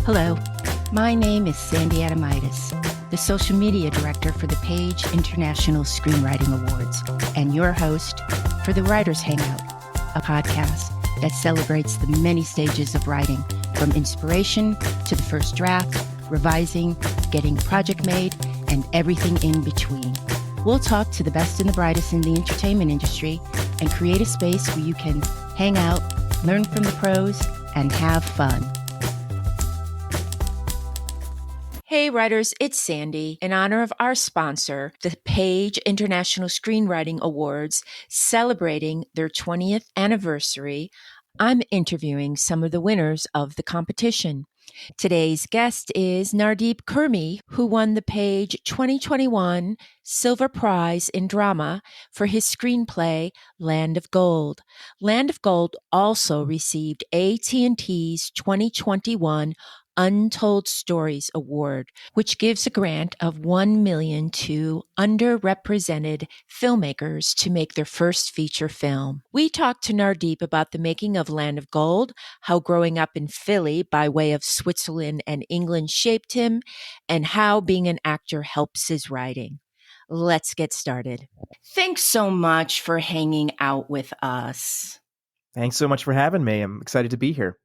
Hello, my name is Sandy Adamitis, the social media director for the Page International Screenwriting Awards, and your host for the Writers Hangout, a podcast that celebrates the many stages of writing, from inspiration to the first draft, revising, getting a project made, and everything in between. We'll talk to the best and the brightest in the entertainment industry and create a space where you can hang out, learn from the pros, and have fun. Hey writers, it's Sandy. In honor of our sponsor, the Page International Screenwriting Awards, celebrating their 20th anniversary, I'm interviewing some of the winners of the competition. Today's guest is Nardeep Khurmi, who won the Page 2021 Silver Prize in Drama for his screenplay, Land of Gold. Land of Gold also received AT&T's 2021 Untold Stories Award, which gives a grant of $1 million to underrepresented filmmakers to make their first feature film. We talked to Nardeep about the making of Land of Gold, how growing up in Philly by way of Switzerland and England shaped him, and how being an actor helps his writing. Let's get started. Thanks so much for hanging out with us. Thanks so much for having me. I'm excited to be here.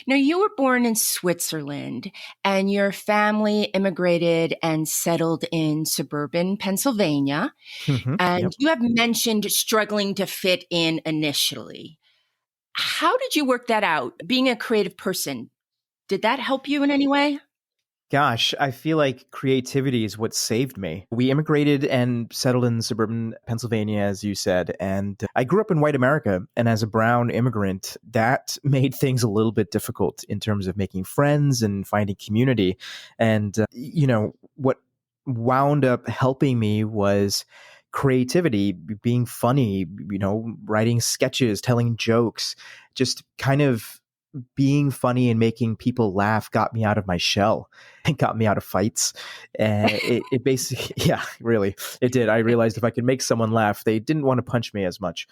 Now, you were born in Switzerland, and your family immigrated and settled in suburban Pennsylvania. And Yep. you have mentioned struggling to fit in initially. How did you work that out? Being a creative person, did that help you in any way? Gosh, I feel like creativity is what saved me. We immigrated and settled in suburban Pennsylvania, as you said, and I grew up in white America. And as a brown immigrant, that made things a little bit difficult in terms of making friends and finding community. And, what wound up helping me was creativity, being funny, writing sketches, telling jokes, just kind of being funny and making people laugh got me out of my shell and got me out of fights. And it basically, yeah, really, it did. I realized if I could make someone laugh, they didn't want to punch me as much.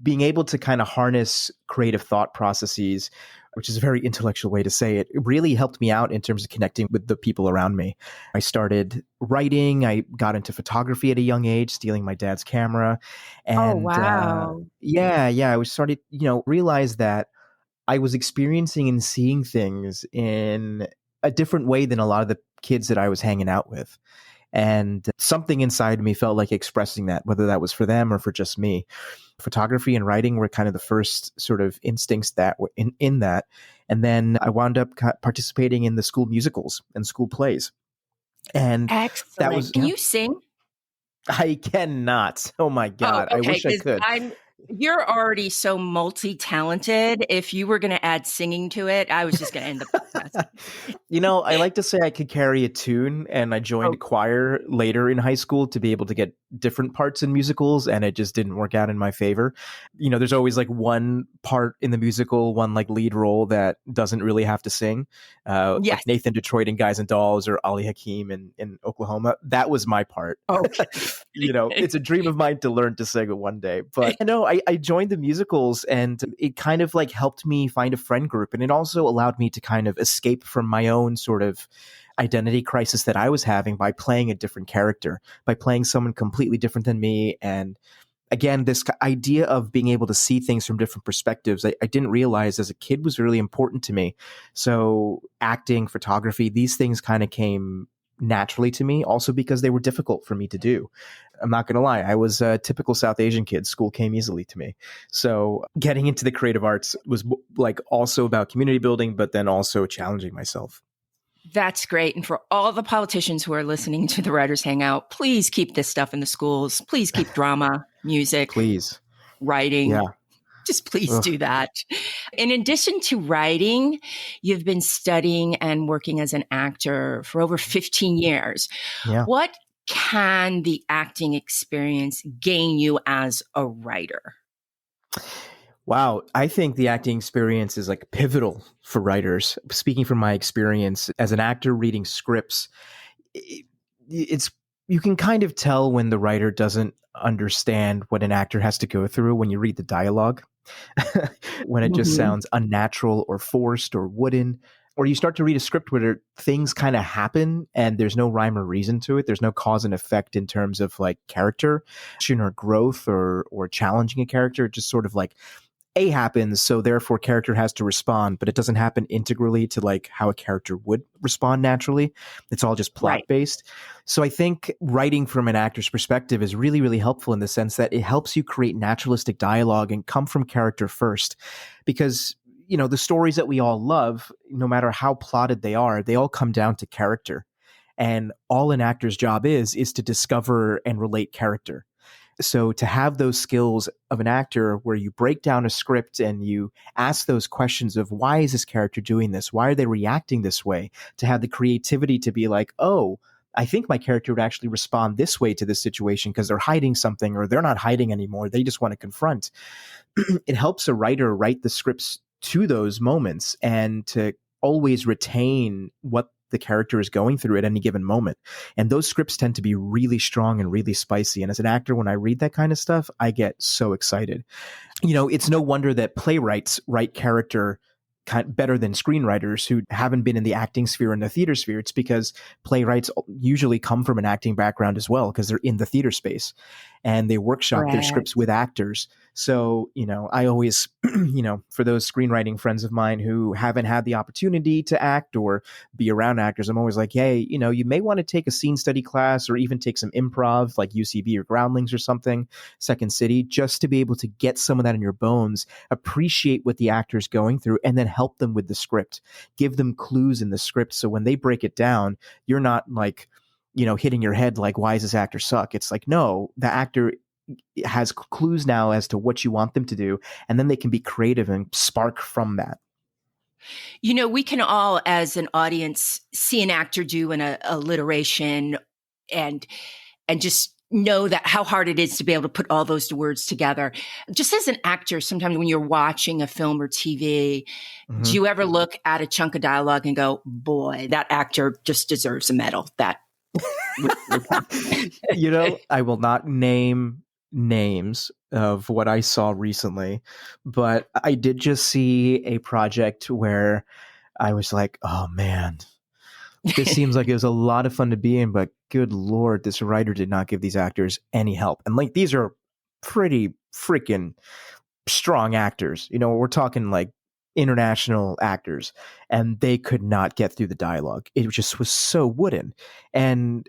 Being able to kind of harness creative thought processes, which is a very intellectual way to say it, really helped me out in terms of connecting with the people around me. I started writing. I got into photography at a young age, stealing my dad's camera. And wow. I was started, realized that I was experiencing and seeing things in a different way than a lot of the kids that I was hanging out with. And something inside me felt like expressing that, whether that was for them or for just me. Photography and writing were kind of the first sort of instincts that were in that. And then I wound up participating in the school musicals and school plays. And Excellent. that was, Can you sing? I cannot. Oh my God. Oh, okay, I wish I could. You're already so multi-talented. If you were going to add singing to it, I was just going to end the podcast. I like to say I could carry a tune, and I joined choir later in high school to be able to get different parts in musicals, and it just didn't work out in my favor. There's always like one part in the musical, one like lead role that doesn't really have to sing. Yes. Like Nathan Detroit in Guys and Dolls or Ali Hakim in Oklahoma. That was my part. Okay. It's a dream of mine to learn to sing it one day. But I joined the musicals, and it kind of like helped me find a friend group. And it also allowed me to kind of escape from my own sort of identity crisis that I was having by playing a different character, by playing someone completely different than me. And again, this idea of being able to see things from different perspectives, I didn't realize as a kid was really important to me. So acting, photography, these things kind of came naturally to me, also because they were difficult for me to do. I'm not going to lie. I was a typical South Asian kid. School came easily to me. So getting into the creative arts was like also about community building, but then also challenging myself. That's great. And for all the politicians who are listening to the Writers Hangout, please keep this stuff in the schools. Please keep drama, music, please, writing. Yeah. Just please do that. In addition to writing, you've been studying and working as an actor for over 15 years. Yeah. What can the acting experience gain you as a writer? Wow. I think the acting experience is like pivotal for writers. Speaking from my experience as an actor reading scripts, you can kind of tell when the writer doesn't understand what an actor has to go through when you read the dialogue. when it just Hmm. sounds unnatural or forced or wooden. Or you start to read a script where things kind of happen and there's no rhyme or reason to it. There's no cause and effect in terms of like character or growth or challenging a character. It just sort of like A happens, so therefore character has to respond, but it doesn't happen integrally to like how a character would respond naturally. It's all just Right. plot based. So I think writing from an actor's perspective is really, really helpful in the sense that it helps you create naturalistic dialogue and come from character first. Because, the stories that we all love, no matter how plotted they all come down to character. And all an actor's job is to discover and relate character. So to have those skills of an actor where you break down a script and you ask those questions of why is this character doing this? Why are they reacting this way? To have the creativity to be like, oh, I think my character would actually respond this way to this situation because they're hiding something or they're not hiding anymore. They just want to confront. It helps a writer write the scripts to those moments and to always retain what the character is going through at any given moment. And those scripts tend to be really strong and really spicy. And as an actor, when I read that kind of stuff, I get so excited. It's no wonder that playwrights write character better than screenwriters who haven't been in the acting sphere and the theater sphere. It's because playwrights usually come from an acting background as well because they're in the theater space and they workshop their Correct. scripts with actors. So, I always, for those screenwriting friends of mine who haven't had the opportunity to act or be around actors, I'm always like, hey, you may want to take a scene study class or even take some improv like UCB or Groundlings or something, Second City, just to be able to get some of that in your bones, appreciate what the actor's going through, and then help them with the script, give them clues in the script. So when they break it down, you're not like, hitting your head like, why does this actor suck? It's like, no, the actor has clues now as to what you want them to do, and then they can be creative and spark from that. We can all, as an audience, see an actor do an alliteration and just know that how hard it is to be able to put all those words together. Just as an actor, sometimes when you're watching a film or TV, do Mm-hmm. you ever look at a chunk of dialogue and go, boy, that actor just deserves a medal? That I will not name names of what I saw recently, but I did just see a project where I was like, oh man, this seems like it was a lot of fun to be in, but good Lord, this writer did not give these actors any help. And like, these are pretty freaking strong actors. We're talking like international actors, and they could not get through the dialogue. It just was so wooden. And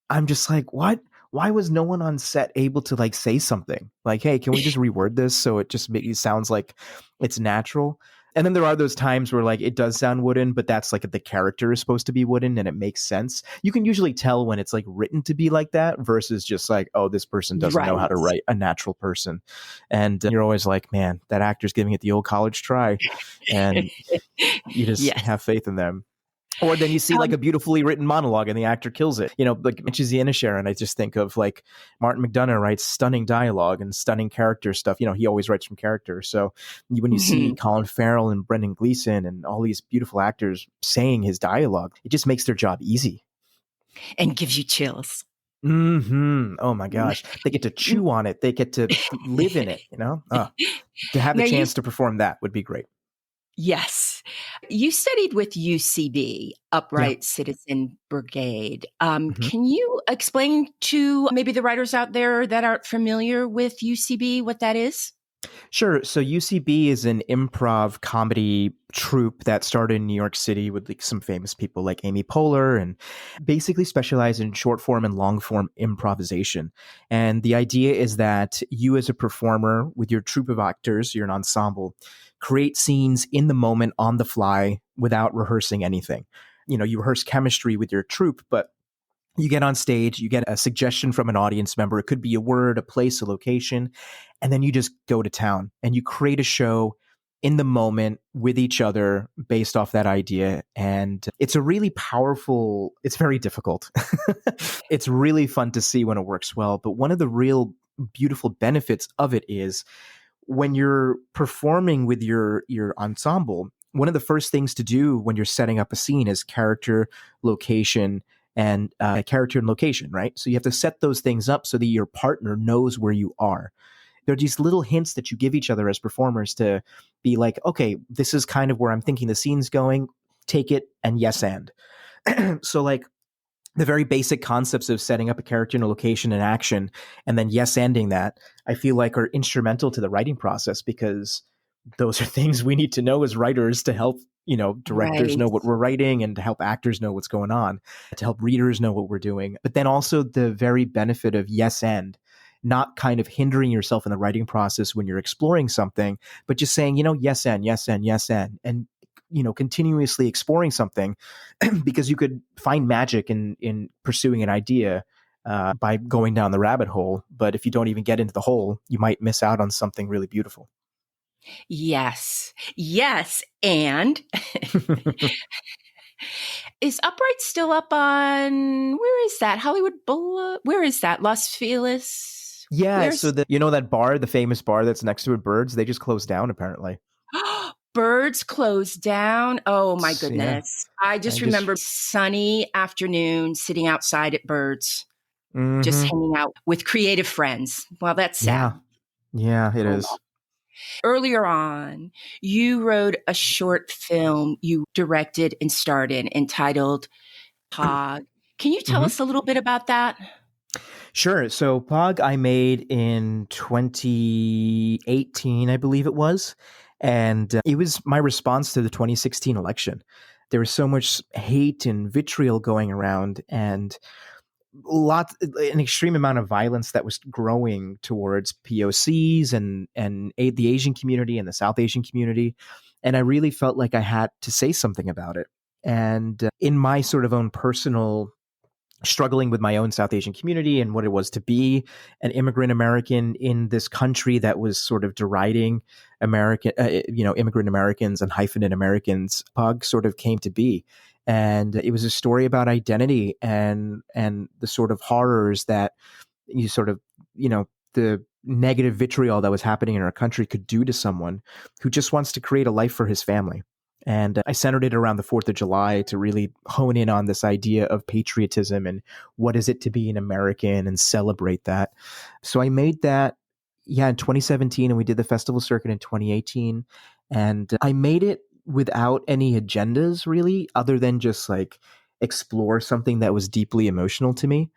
I'm just like, what? Why was no one on set able to like say something like, hey, can we just reword this so it just sounds like it's natural? And then there are those times where like it does sound wooden, but that's like the character is supposed to be wooden and it makes sense. You can usually tell when it's like written to be like that versus just like, oh, this person doesn't know how right. to write a natural person. And you're always like, man, that actor's giving it the old college try. And you just Yes. have faith in them. Or then you see like a beautifully written monologue and the actor kills it. Like Mitch's the Inisherin, I just think of like Martin McDonough writes stunning dialogue and stunning character stuff. He always writes from character. So when you see Mhm. Colin Farrell and Brendan Gleeson and all these beautiful actors saying his dialogue, it just makes their job easy. And gives you chills. Oh my gosh. They get to chew on it. They get to live in it, to have the Now you chance to perform that would be great. Yes. You studied with UCB, Yeah. Upright Citizen Brigade. Mhm. Can you explain to maybe the writers out there that aren't familiar with UCB what that is? Sure. So UCB is an improv comedy troupe that started in New York City with like some famous people like Amy Poehler and basically specialize in short form and long form improvisation. And the idea is that you as a performer with your troupe of actors, you're an ensemble, create scenes in the moment on the fly without rehearsing anything. You rehearse chemistry with your troupe, but you get on stage, you get a suggestion from an audience member. It could be a word, a place, a location, and then you just go to town and you create a show in the moment with each other based off that idea. And it's a really powerful, it's very difficult. It's really fun to see when it works well. But one of the real beautiful benefits of it is when you're performing with your ensemble, one of the first things to do when you're setting up a scene is character, location, and character and location, right? So you have to set those things up so that your partner knows where you are. There are these little hints that you give each other as performers to be like, okay, this is kind of where I'm thinking the scene's going. Take it and yes and. So like the very basic concepts of setting up a character in a location and action and then yes ending that, I feel like are instrumental to the writing process, because those are things we need to know as writers to help, directors Right. know what we're writing, and to help actors know what's going on, to help readers know what we're doing. But then also the very benefit of yes and, not kind of hindering yourself in the writing process when you're exploring something, but just saying, yes and, yes and, yes and continuously exploring something, because you could find magic in pursuing an idea by going down the rabbit hole. But if you don't even get into the hole, you might miss out on something really beautiful. Yes. Yes. And is Upright still up on, where is that? Hollywood Boulevard? Where is that? Los Feliz? Yeah, so Where's that bar, the famous bar that's next to it, Birds, they just closed down apparently. Birds closed down? Oh my Yeah, goodness. I I just just. remember sunny afternoon sitting outside at Birds, just Mm-hmm. hanging out with creative friends. Well, that's Yeah, sad. yeah, it Oh is. well. Earlier on, you wrote a short film you directed and starred in entitled Pog. Can you tell Mm-hmm. us a little bit about that? Sure. So Pog I made in 2018, I believe it was. And it was my response to the 2016 election. There was so much hate and vitriol going around, and an extreme amount of violence that was growing towards POCs and the Asian community and the South Asian community. And I really felt like I had to say something about it. And in my sort of own personal struggling with my own South Asian community and what it was to be an immigrant American in this country that was sort of deriding immigrant Americans and hyphenate Americans, Pug sort of came to be. And it was a story about identity and the sort of horrors that you sort of, the negative vitriol that was happening in our country could do to someone who just wants to create a life for his family. And I centered it around the 4th of July to really hone in on this idea of patriotism and what is it to be an American and celebrate that. So I made that, in 2017, and we did the festival circuit in 2018. And I made it without any agendas really, other than just like explore something that was deeply emotional to me.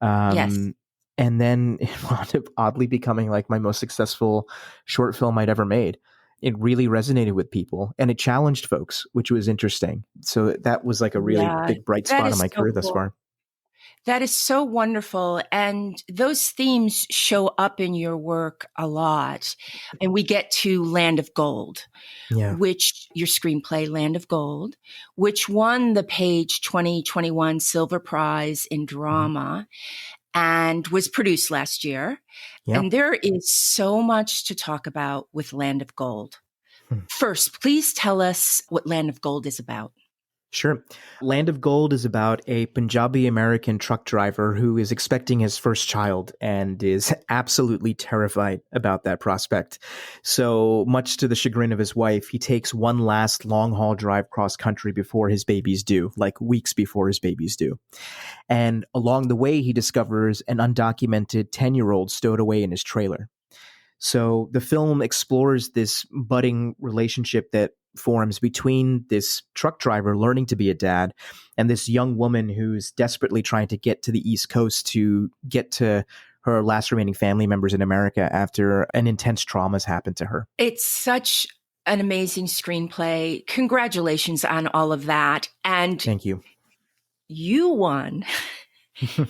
Yes. Um, and then it wound up oddly becoming like my most successful short film I'd ever made. It really resonated with people and it challenged folks, which was interesting. So that was like a really Yeah. big bright That spot in is my so career thus cool. far. That is so wonderful. And those themes show up in your work a lot. And we get to Land of Gold, Yeah. which your screenplay, Land of Gold, which won the Page 2021 Silver Prize in Mm-hmm. Drama and was produced last year. Yeah. And there is so much to talk about with Land of Gold. Hmm. First, please tell us what Land of Gold is about. Sure. Land of Gold is about a Punjabi American truck driver who is expecting his first child and is absolutely terrified about that prospect. So, much to the chagrin of his wife, he takes one last long haul drive cross country before his baby's due, like weeks before his baby's due. And along the way, he discovers an undocumented 10-year-old stowed away in his trailer. So the film explores this budding relationship that forms between this truck driver learning to be a dad and this young woman who's desperately trying to get to the East Coast to get to her last remaining family members in America after an intense trauma has happened to her. It's such an amazing screenplay. Congratulations on all of that. And Thank you. you won.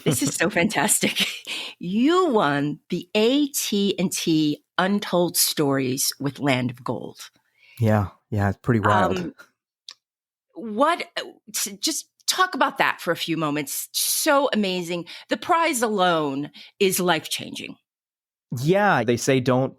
This is so fantastic. You won the AT&T Untold Stories with Land of Gold. Yeah, it's pretty wild. What, just talk about that for a few moments. So amazing. The prize alone is life-changing. Yeah, they say don't,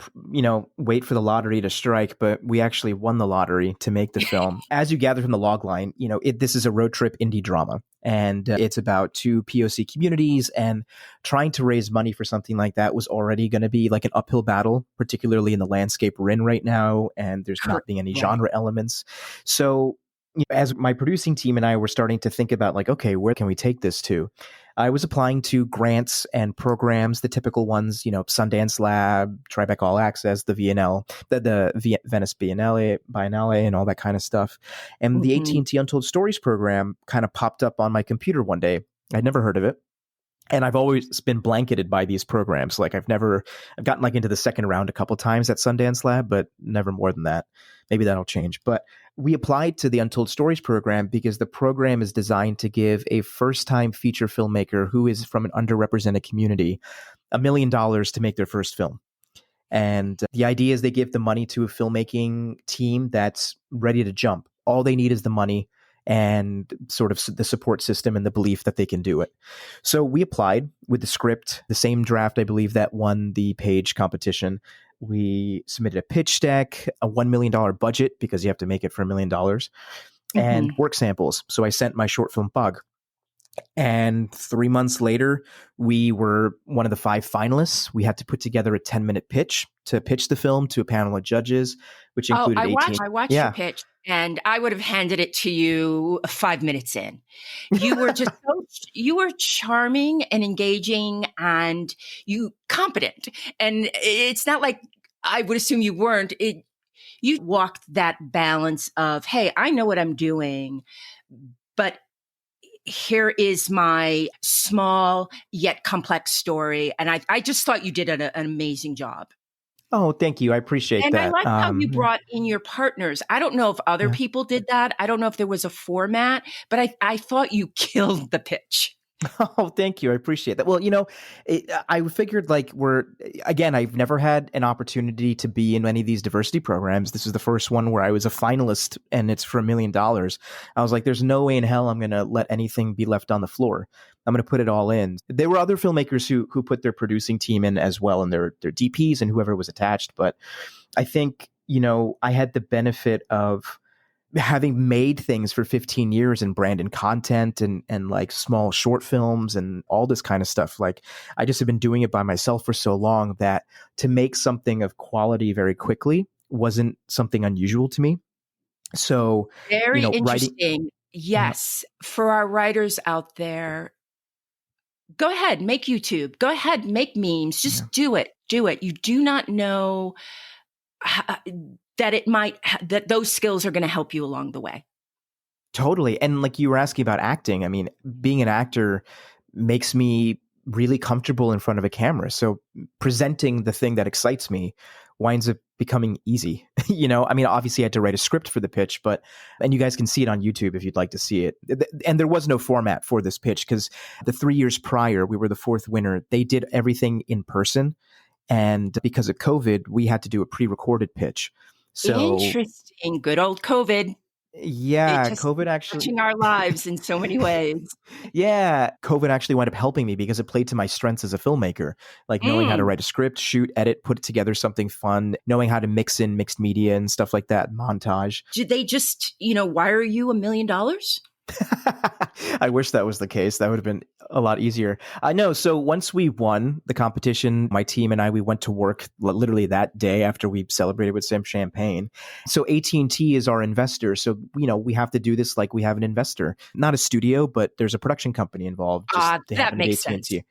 wait for the lottery to strike, but we actually won the lottery to make the film. As you gather from the log line, this is a road trip indie drama, and it's about two POC communities, and trying to raise money for something like that was already going to be like an uphill battle, particularly in the landscape we're in right now, and there's not being any Right. genre elements. So as my producing team and I were starting to think about like, okay, where can we take this to? I was applying to grants and programs, the typical ones, Sundance Lab, Tribeca All Access, the VNL, Venice Biennale, and all that kind of stuff. And the Mhm. AT&T Untold Stories program kind of popped up on my computer one day. I'd never heard of it. And I've always been blanketed by these programs. Like I've gotten like into the second round a couple times at Sundance Lab, but never more than that. Maybe that'll change. But we applied to the Untold Stories program because the program is designed to give a first-time feature filmmaker who is from an underrepresented community $1 million to make their first film. And the idea is they give the money to a filmmaking team that's ready to jump. All they need is the money and sort of the support system and the belief that they can do it. So we applied with the script, the same draft, I believe, that won the Page competition. We submitted a pitch deck, a $1 million budget because you have to make it for $1 million, and Mhm. work samples. So I sent my short film Bug. And 3 months later, we were one of the 5 finalists. We had to put together a 10-minute pitch to pitch the film to a panel of judges, which Oh, included 18. I watched your Yeah. pitch, and I would have handed it to you 5 minutes in. You were just you were charming and engaging and you competent. And it's not like I would assume you weren't. You walked that balance of, hey, I know what I'm doing, but here is my small yet complex story. And I just thought you did an amazing job. Oh, thank you. I appreciate And I that. like how you brought in your partners. I don't know if other Yeah. people did that. I don't know if there was a format, but I thought you killed the pitch. Oh, thank you. I appreciate that. Well, I figured like I've never had an opportunity to be in any of these diversity programs. This is the first one where I was a finalist and it's for $1 million. I was like, there's no way in hell I'm going to let anything be left on the floor. I'm going to put it all in. There were other filmmakers who put their producing team in as well, and their DPs and whoever was attached. But I think, I had the benefit of having made things for 15 years in brand and content and like small short films and all this kind of stuff. Like I just have been doing it by myself for so long that to make something of quality very quickly wasn't something unusual to me. So, Very writing. interesting. Yes. For our writers out there, go ahead, make YouTube. Go ahead, make memes. Yeah. Just do it. Do it. You do not know that that those skills are going to help you along the way. Totally. And like you were asking about acting, I mean, being an actor makes me really comfortable in front of a camera. So presenting the thing that excites me winds up becoming easy. I mean, obviously I had to write a script for the pitch, and you guys can see it on YouTube if you'd like to see it. And there was no format for this pitch because the 3 years prior, we were the 4th winner. They did everything in person. And because of COVID, we had to do a pre-recorded pitch. So Interesting. Good old COVID. It yeah, just COVID actually. touching our lives in so many ways. Yeah, COVID actually wound up helping me because it played to my strengths as a filmmaker, like knowing how to Mm. write a script, shoot, edit, put together something fun, knowing how to mix in mixed media and stuff like that, montage. Did they just, wire you $1 million? I wish that was the case. That would have been a lot easier. I know. So once we won the competition, my team and I, we went to work literally that day after we celebrated with some champagne. So AT&T is our investor. So, we have to do this like we have an investor, not a studio, but there's a production company involved. Just they That happen to be makes sense. AT&T.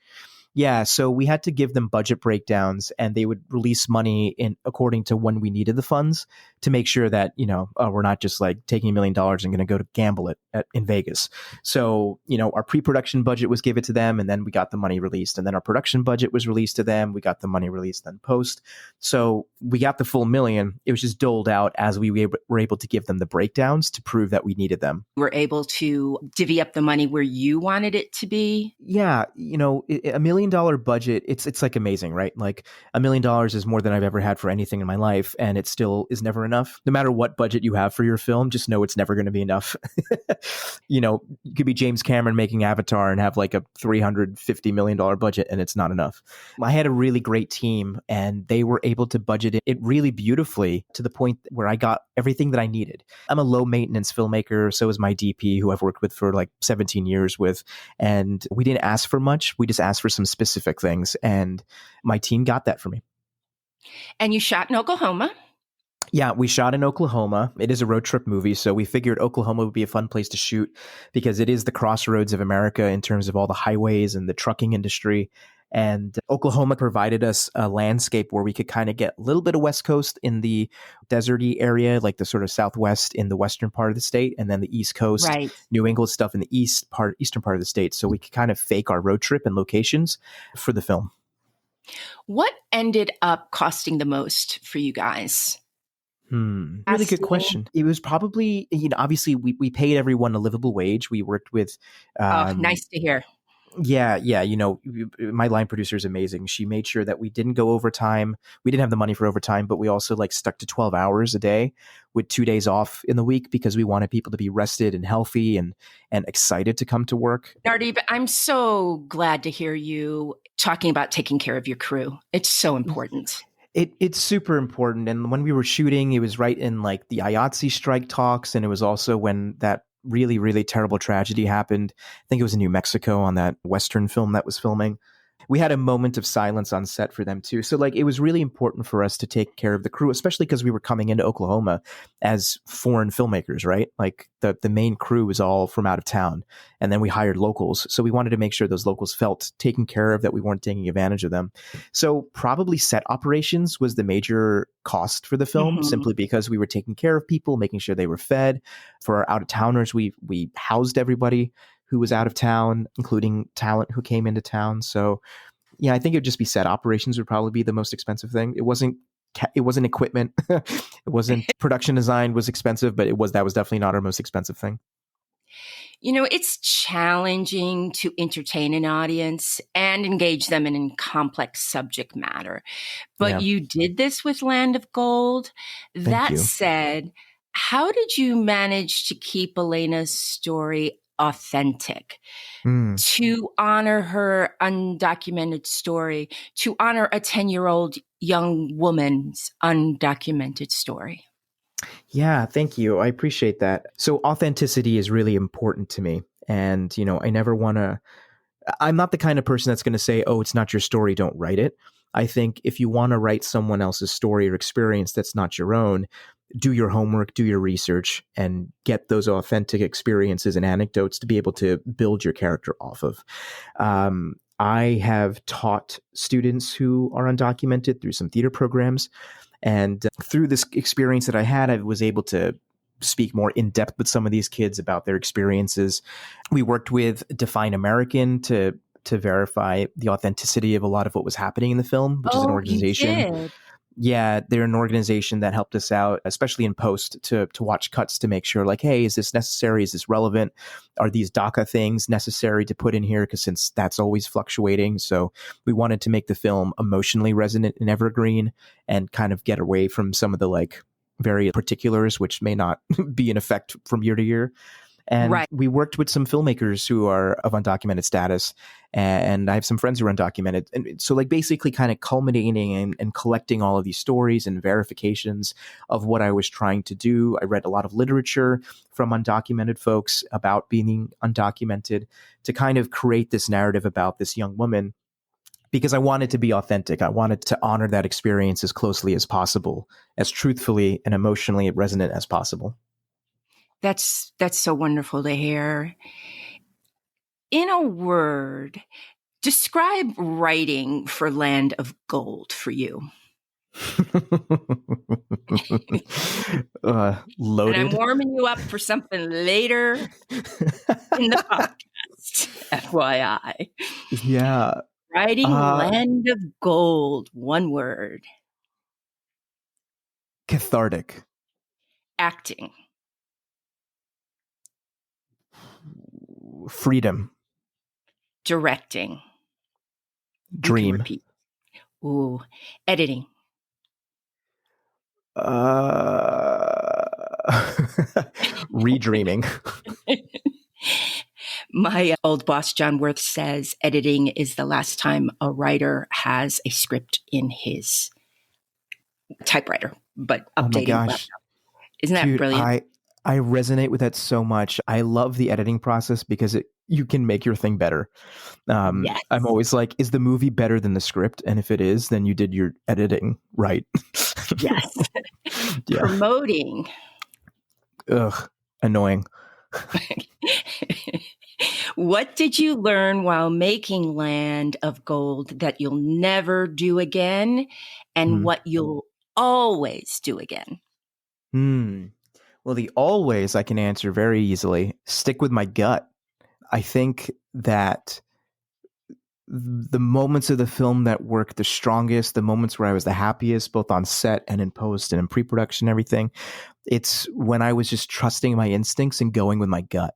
Yeah, so we had to give them budget breakdowns, and they would release money in according to when we needed the funds to make sure that we're not just like taking $1 million and going to go to gamble it in Vegas. So our pre-production budget was given to them, and then we got the money released, and then our production budget was released to them. We got the money released then post. So we got the full $1 million. It was just doled out as we were able to give them the breakdowns to prove that we needed them. We're able to divvy up the money where you wanted it to be. Yeah, $1 million budget, it's like amazing, right? Like $1 million is more than I've ever had for anything in my life, and it still is never enough. No matter what budget you have for your film, just know it's never going to be enough. You could be James Cameron making Avatar and have like a $350 million budget, and it's not enough. I had a really great team, and they were able to budget it really beautifully to the point where I got everything that I needed. I'm a low maintenance filmmaker, so is my DP, who I've worked with for like 17 years with, and we didn't ask for much. We just asked for some specific things, and my team got that for me. And you shot in Oklahoma. Yeah, we shot in Oklahoma. It is a road trip movie, so we figured Oklahoma would be a fun place to shoot because it is the crossroads of America in terms of all the highways and the trucking industry. And Oklahoma provided us a landscape where we could kind of get a little bit of West Coast in the deserty area, like the sort of Southwest in the western part of the state, and then the East Coast, Right. New England stuff in the eastern part of the state. So we could kind of fake our road trip and locations for the film. What ended up costing the most for you guys? Really good question. It was probably, obviously we paid everyone a livable wage. We worked with, Nice to hear. yeah, my line producer is amazing. She made sure that we didn't go overtime. We didn't have the money for overtime, but we also like stuck to 12 hours a day with 2 days off in the week because we wanted people to be rested and healthy and excited to come to work. Nardeep, I'm so glad to hear you talking about taking care of your crew. It's so important. It's super important. And when we were shooting, it was right in like the IATSE strike talks. And it was also when that really, really terrible tragedy happened. I think it was in New Mexico on that Western film that was filming. We had a moment of silence on set for them too. So like it was really important for us to take care of the crew, especially because we were coming into Oklahoma as foreign filmmakers, right? Like the main crew was all from out of town. And then we hired locals. So we wanted to make sure those locals felt taken care of, that we weren't taking advantage of them. So probably set operations was the major cost for the film, simply because we were taking care of people, making sure they were fed. For our out of towners, we housed everybody who was out of town, including talent who came into town. So yeah, I think it would just be set operations would probably be the most expensive thing. It wasn't equipment. It wasn't production design was expensive, but that was definitely not our most expensive thing. It's challenging to entertain an audience and engage them in complex subject matter. But you did this with Land of Gold. That said, how did you manage to keep Elena's story authentic, to honor her undocumented story, to honor a 10-year-old young woman's undocumented story? Yeah, thank you. I appreciate that. So authenticity is really important to me. And, I never want to, I'm not the kind of person that's going to say, oh, it's not your story, don't write it. I think if you want to write someone else's story or experience that's not your own, do your homework, do your research, and get those authentic experiences and anecdotes to be able to build your character off of. I have taught students who are undocumented through some theater programs. And through this experience that I had, I was able to speak more in depth with some of these kids about their experiences. We worked with Define American to verify the authenticity of a lot of what was happening in the film, which is an organization. You did? Yeah, they're an organization that helped us out, especially in post, to watch cuts to make sure, like, hey, is this necessary? Is this relevant? Are these DACA things necessary to put in here? Because since that's always fluctuating. So we wanted to make the film emotionally resonant and evergreen and kind of get away from some of the like very particulars, which may not be in effect from year to year. And we worked with some filmmakers who are of undocumented status. And I have some friends who are undocumented. And so like basically kind of culminating and collecting all of these stories and verifications of what I was trying to do. I read a lot of literature from undocumented folks about being undocumented to kind of create this narrative about this young woman, because I wanted to be authentic. I wanted to honor that experience as closely as possible, as truthfully and emotionally resonant as possible. That's so wonderful to hear. In a word, describe writing for Land of Gold for you. Loaded. And I'm warming you up for something later in the podcast, FYI. Yeah. Writing Land of Gold, one word. Cathartic. Acting. Freedom. Directing. Dream. Repeat. Ooh. Editing. Redreaming. My old boss, John Worth, says editing is the last time a writer has a script in his typewriter, but updating. Oh my gosh. Laptop. Isn't that brilliant? I resonate with that so much. I love the editing process because you can make your thing better. Yes. I'm always like, is the movie better than the script? And if it is, then you did your editing right. Yes. Yeah. Promoting. Ugh. Annoying. What did you learn while making Land of Gold that you'll never do again, and Hmm. what you'll always do again? Hmm. Well, the always I can answer very easily. Stick with my gut. I think that the moments of the film that work the strongest, the moments where I was the happiest, both on set and in post and in pre-production, everything, it's when I was just trusting my instincts and going with my gut.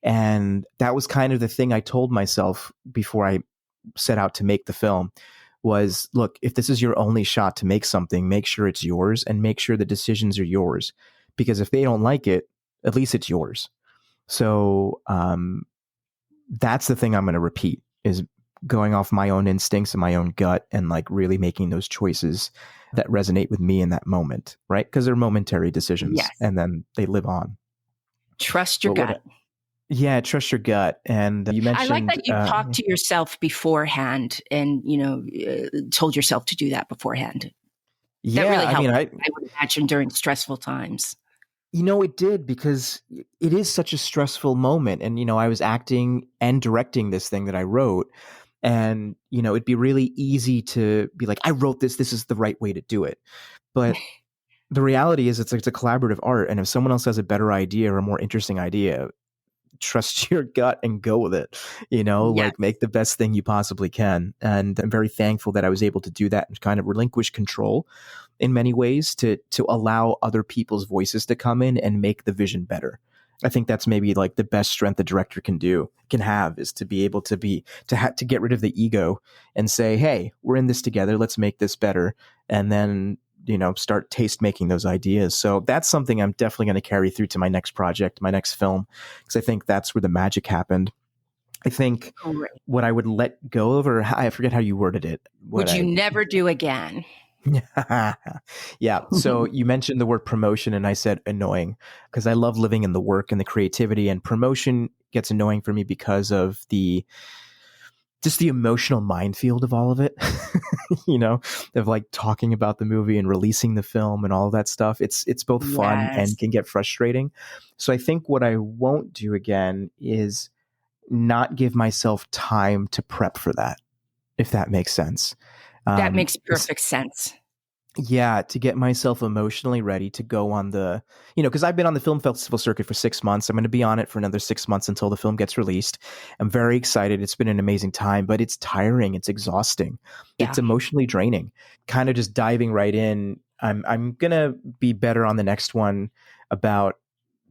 And that was kind of the thing I told myself before I set out to make the film was, look, if this is your only shot to make something, make sure it's yours and make sure the decisions are yours. Because if they don't like it, at least it's yours. So that's the thing I'm going to repeat is going off my own instincts and my own gut and like really making those choices that resonate with me in that moment, right? Because they're momentary decisions Yes. and then they live on. Trust your But gut. yeah, trust your gut. And you I like mentioned, that you talked to yourself beforehand and, told yourself to do that beforehand. That yeah, really I mean, helped, I would imagine, during stressful times. it did because it is such a stressful moment. And, I was acting and directing this thing that I wrote. And, it'd be really easy to be like, I wrote this. This is the right way to do it. But the reality is it's a collaborative art. And if someone else has a better idea or a more interesting idea, trust your gut and go with it, Yes. like make the best thing you possibly can. And I'm very thankful that I was able to do that and kind of relinquish control in many ways to allow other people's voices to come in and make the vision better. I think that's maybe like the best strength a director can have is to be able to get rid of the ego and say, hey, we're in this together. Let's make this better. And then, start taste making those ideas. So that's something I'm definitely going to carry through to my next project, my next film, because I think that's where the magic happened. I think Great. what I would let go of, or I forget how you worded it. Would you never do again? Yeah. So you mentioned the word promotion, and I said annoying because I love living in the work and the creativity. And promotion gets annoying for me because of just the emotional minefield of all of it. Of like talking about the movie and releasing the film and all of that stuff. It's both fun and Yes. can get frustrating. So I think what I won't do again is not give myself time to prep for that, if that makes sense. That Um, makes perfect sense. yeah, to get myself emotionally ready to go on because I've been on the film festival circuit for 6 months. I'm going to be on it for another 6 months until the film gets released. I'm very excited. It's been an amazing time, but it's tiring. It's exhausting. Yeah. It's emotionally draining. Kind of just diving right in. I'm going to be better on the next one about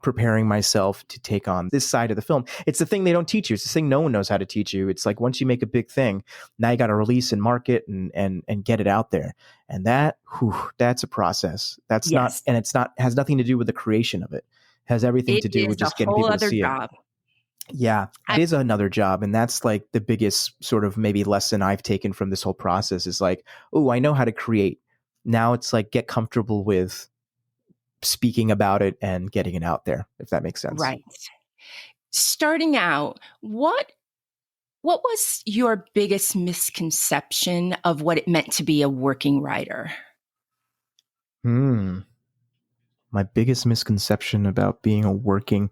preparing myself to take on this side of the film. It's the thing they don't teach you. It's the thing no one knows how to teach you. It's like once you make a big thing, now you got to release and market and get it out there. And that's a process. That's not, Yes. and it's not, has nothing to do with the creation of it. It has everything It to do is with a just getting whole people to other see it. job. Yeah, I, it is another job. And that's like the biggest sort of maybe lesson I've taken from this whole process is like, oh, I know how to create. Now it's like get comfortable with speaking about it and getting it out there, if that makes sense. right. Starting out, what was your biggest misconception of what it meant to be a working writer? Hmm. My biggest misconception about being a working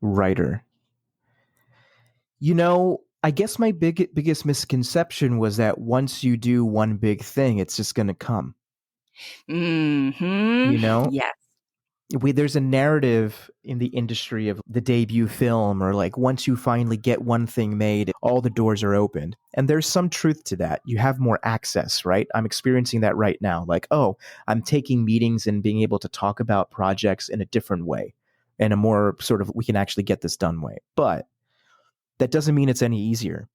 writer. I guess my biggest misconception was that once you do one big thing, it's just going to come. Hmm. You know, Yes. there's a narrative in the industry of the debut film, or like once you finally get one thing made, all the doors are opened. And there's some truth to that. You have more access, right? I'm experiencing that right now. Like, oh, I'm taking meetings and being able to talk about projects in a different way, in a more sort of we can actually get this done way. But that doesn't mean it's any easier.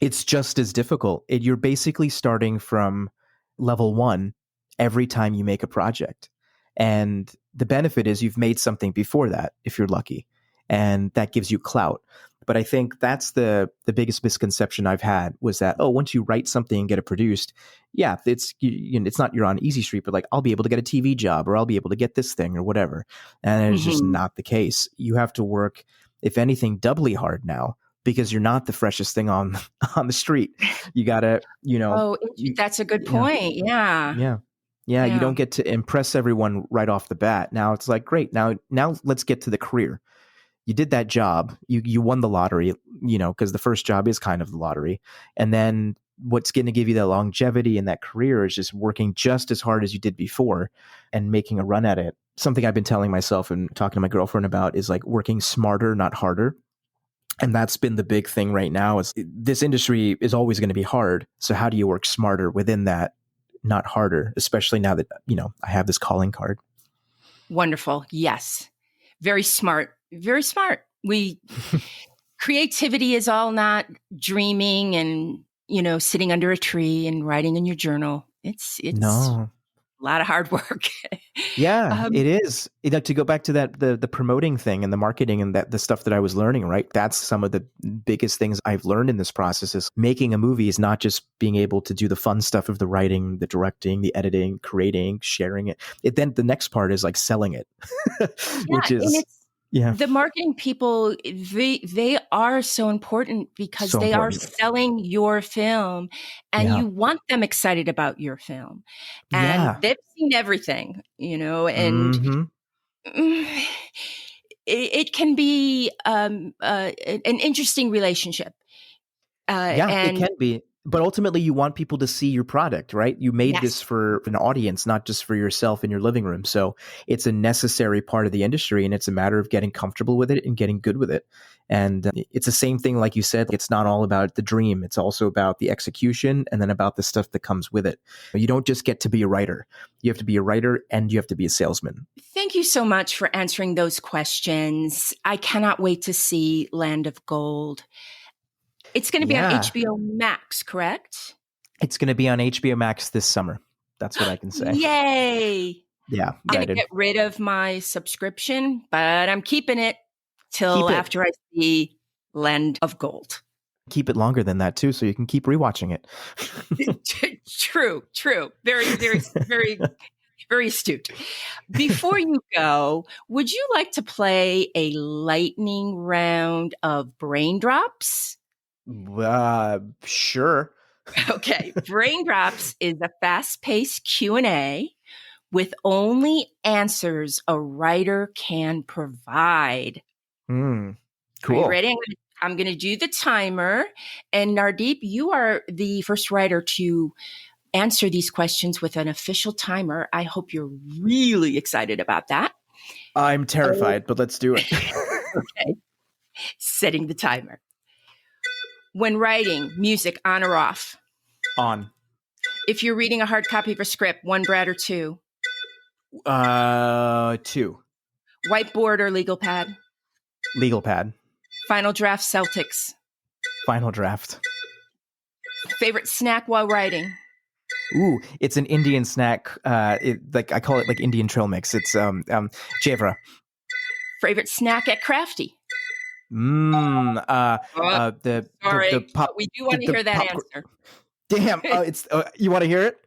It's just as difficult. You're basically starting from level one every time you make a project. And the benefit is you've made something before that, if you're lucky. And that gives you clout. But I think that's the biggest misconception I've had was that, oh, once you write something and get it produced, yeah, it's not you're on easy street, but like I'll be able to get a TV job or I'll be able to get this thing or whatever. And it's just Hmm. not the case. You have to work, if anything, doubly hard now because you're not the freshest thing on on the street. You gotta, Oh, you, that's a good yeah, point. Yeah. yeah. Yeah, you Yeah. don't get to impress everyone right off the bat. Now it's like, great. Now let's get to the career. You did that job. You won the lottery, because the first job is kind of the lottery. And then what's going to give you that longevity in that career is just working just as hard as you did before and making a run at it. Something I've been telling myself and talking to my girlfriend about is like working smarter, not harder. And that's been the big thing right now is this industry is always going to be hard. So how do you work smarter within that, not harder, especially now that, I have this calling card. Wonderful. Yes. Very smart. Very smart. Creativity is all not dreaming and, sitting under a tree and writing in your journal. It's No. a lot of hard work. Yeah, it is. To go back to that, the promoting thing and the marketing and that the stuff that I was learning, right? That's some of the biggest things I've learned in this process is making a movie is not just being able to do the fun stuff of the writing, the directing, the editing, creating, sharing it. Then the next part is like selling it, which And is, it's yeah, the marketing people, they are so important because so they are important. selling your film and Yeah. you want them excited about your film. And Yeah. they've seen everything, and Mm-hmm. it can be an interesting relationship. Yeah, it And can be. But ultimately, you want people to see your product, right? You made yes, this for an audience, not just for yourself in your living room. So it's a necessary part of the industry, and it's a matter of getting comfortable with it and getting good with it. And it's the same thing, like you said, it's not all about the dream. It's also about the execution and then about the stuff that comes with it. You don't just get to be a writer. You have to be a writer and you have to be a salesman. thank you so much for answering those questions. I cannot wait to see Land of Gold. It's going to be on Yeah, HBO Max, correct? it's going to be on HBO Max this summer. That's what I can say. Yay! Yeah, I'm going to excited. get rid of my subscription, but I'm keeping it till Keep it. after I see Land of Gold. Keep it longer than that too, so you can keep rewatching it. True. Very, very, very, very astute. Before you go, would you like to play a lightning round of brain drops? Sure. Okay, brain drops is a fast-paced Q&A with only answers a writer can provide. Are you Cool. ready? I'm going to do the timer. And Nardeep, you are the first writer to answer these questions with an official timer. I hope you're really excited about that. I'm terrified, but let's do it. Okay. Setting the timer. When writing, music on or off? On. If you're reading a hard copy of a script, one Brad or two? 2. Whiteboard or legal pad? Legal pad. Final draft Celtics. Final draft. Favorite snack while writing? Ooh, it's an Indian snack. I call it like Indian trail mix. It's Javra. Favorite snack at Crafty? Sorry, The pop. but we do want to the hear that popcorn. answer. Damn. It's you want to hear it?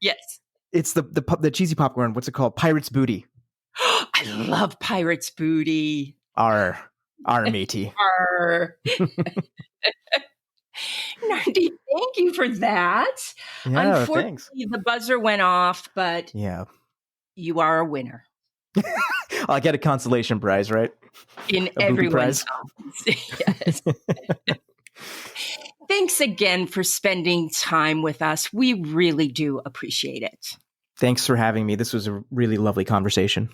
Yes. It's the cheesy popcorn. What's it called? Pirate's Booty. I love Pirate's Booty. Our matey. Arr. Nardi, thank you for that. Yeah, Unfortunately, thanks. the buzzer went off, but Yeah. you are a winner. I'll get a consolation prize, right? In A everyone's booby eyes. Yes. Thanks again for spending time with us. We really do appreciate it. Thanks for having me. This was a really lovely conversation.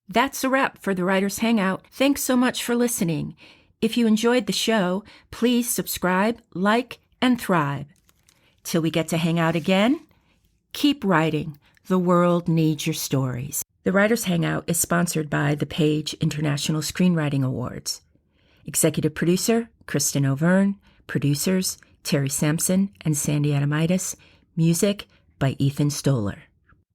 That's a wrap for the Writers Hangout. Thanks so much for listening. If you enjoyed the show, please subscribe, like, and thrive. Till we get to hang out again, keep writing. The world needs your stories. The Writers Hangout is sponsored by the Page International Screenwriting Awards. Executive producer, Kristen O'Verne. Producers, Terry Sampson and Sandy Adamitis. Music by Ethan Stoller.